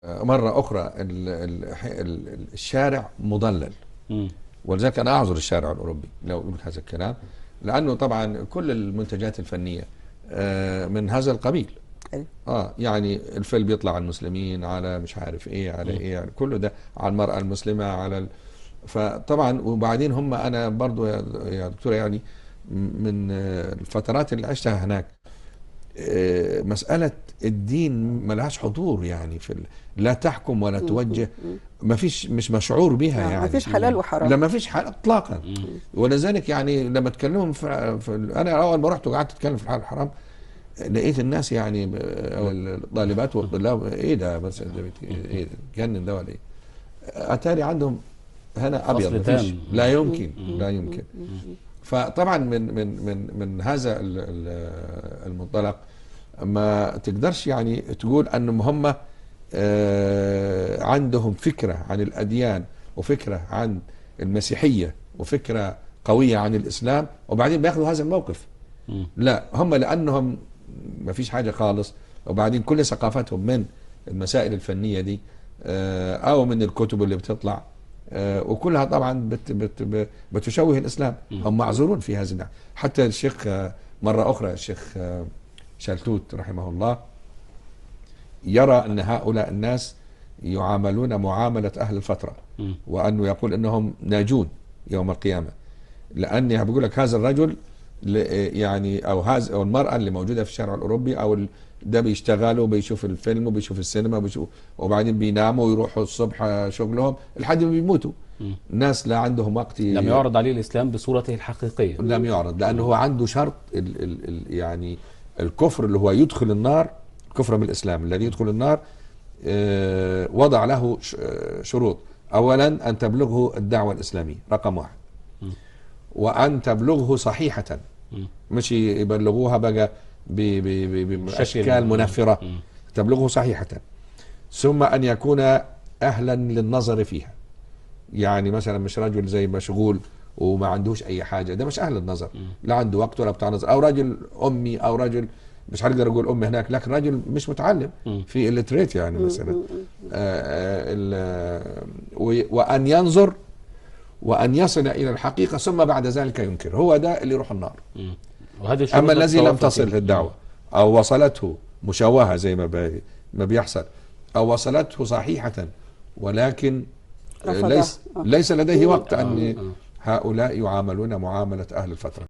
مرة أخرى الشارع مضلل. ولذلك أنا أعذر الشارع الأوروبي لو أقول هذا الكلام، لأنه طبعا كل المنتجات الفنية من هذا القبيل. يعني الفيلم بيطلع على المسلمين، على مش عارف ايه، على ايه، يعني كله ده على المرأة المسلمة، على فطبعا وبعدين هم انا برضو يا دكتور يعني من الفترات اللي عشتها هناك مسألة الدين ملهاش حضور يعني لا تحكم ولا توجه، ما فيش، مش مشعور بها يعني، ما فيش حلال وحرام، لا ما فيش حلال اطلاقا. ولذلك يعني لما تكلمهم انا اول ما رحت وقعدت اتكلم في الحلال والحرام لقيت الناس يعني الطالبات والطلاب ايه ده، بس ايه ده جنن ده ولا ايه؟ اتاري عندهم هنا ابيض، ما فيش، لا يمكن لا يمكن. فطبعا من هذا المنطلق ما تقدرش يعني تقول انهم هم عندهم فكرة عن الأديان وفكرة عن المسيحية وفكرة قوية عن الإسلام وبعدين بياخذوا هذا الموقف. لا، هم لأنهم ما فيش حاجة خالص، وبعدين كل ثقافتهم من المسائل الفنية دي أو من الكتب اللي بتطلع وكلها طبعا بتشوه الإسلام. هم معذورون في هذا النوع. حتى الشيخ مرة أخرى الشيخ شلتوت رحمه الله يرى أن هؤلاء الناس يعاملون معاملة أهل الفترة، وأنه يقول أنهم ناجون يوم القيامة، لأني بقول لك هذا الرجل يعني أو هذا أو المرأة اللي موجودة في الشارع الأوروبي أو ده بيشتغلوا وبيشوف الفيلم وبيشوف السينما وبعدين بيناموا ويروحوا الصبح شغلهم لحد ما بيموتوا. ناس لا عندهم وقت، لم يعرض عليه الإسلام بصورته الحقيقية، لم يعرض، لأنه هو عنده شرط يعني الكفر اللي هو يدخل النار، كفر بالإسلام الذي يدخل النار وضع له شروط. أولا أن تبلغه الدعوة الإسلامية رقم 1، وأن تبلغه صحيحة، مش يبلغوها بقى بأشكال منفرة، تبلغه صحيحة. ثم أن يكون أهلا للنظر فيها، يعني مثلا مش رجل زي مشغول وما عندوش أي حاجة، ده مش أهل النظر، لا عنده وقت ولا بتاع نظر، أو رجل أمي، أو رجل مش هقدر اقول امي هناك، لكن راجل مش متعلم في الليتريت يعني مثلا وان ينظر وان يصل الى الحقيقه ثم بعد ذلك ينكر، هو ده اللي يروح النار. اما الذي لم تصل الدعوه او وصلته مشوهه زي ما بيحصل، او وصلته صحيحه ولكن ليس لديه وقت، ان هؤلاء يعاملون معامله اهل الفتره.